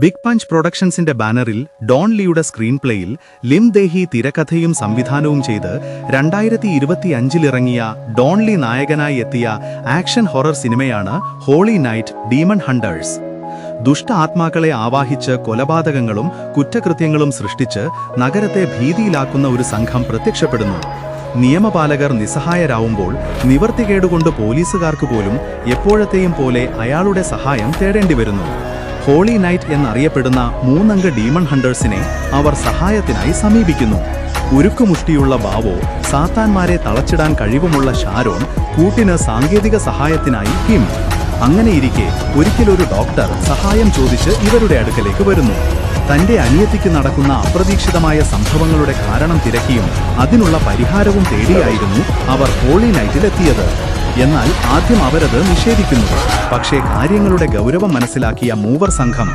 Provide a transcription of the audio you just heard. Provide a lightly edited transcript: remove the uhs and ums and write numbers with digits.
Big punch പ്രൊഡക്ഷൻസിന്റെ ബാനറിൽ Don ലീയുടെ സ്ക്രീൻ പ്ലേയിൽ ലിം ദേഹി തിരക്കഥയും സംവിധാനവും ചെയ്ത് 2025 ഇറങ്ങിയ ഡോൺ ലീ നായകനായി എത്തിയ ആക്ഷൻ ഹൊറർ സിനിമയാണ് ഹോളി നൈറ്റ് ഡീമൺ ഹണ്ടേഴ്സ്. ദുഷ്ട ആത്മാക്കളെ ആവാഹിച്ച് കൊലപാതകങ്ങളും കുറ്റകൃത്യങ്ങളും സൃഷ്ടിച്ച് നഗരത്തെ ഭീതിയിലാക്കുന്ന ഒരു സംഘം പ്രത്യക്ഷപ്പെടുന്നു. നിയമപാലകർ നിസ്സഹായരാവുമ്പോൾ നിവർത്തികേടുകൊണ്ട് പോലീസുകാർക്ക് പോലും എപ്പോഴത്തെയും പോലെ അയാളുടെ സഹായം തേടേണ്ടി വരുന്നു. ഹോളി നൈറ്റ് എന്നറിയപ്പെടുന്ന 3 അംഗ ഡീമൺ ഹണ്ടേഴ്സിനെ അവർ സഹായത്തിനായി സമീപിക്കുന്നു. ഉരുക്കുമുഷ്ടിയുള്ള ബാവോ, സാത്താന്മാരെ തളച്ചിടാൻ കഴിവുമുള്ള ഷാരോൺ, കൂട്ടിന് സാങ്കേതിക സഹായത്തിനായി കിം. അങ്ങനെയിരിക്കെ ഒരിക്കലൊരു ഡോക്ടർ സഹായം ചോദിച്ച് ഇവരുടെ അടുക്കലേക്ക് വരുന്നു. തന്റെ അനിയത്തിക്ക് നടക്കുന്ന അപ്രതീക്ഷിതമായ സംഭവങ്ങളുടെ കാരണം തിരക്കിയും അതിനുള്ള പരിഹാരവും തേടിയായിരുന്നു അവർ ഹോളി നൈറ്റിലെത്തിയത്. എന്നാൽ ആദ്യം അവരത് നിഷേധിക്കുന്നു. പക്ഷേ കാര്യങ്ങളുടെ ഗൗരവം മനസ്സിലാക്കിയ മൂവർ സംഘം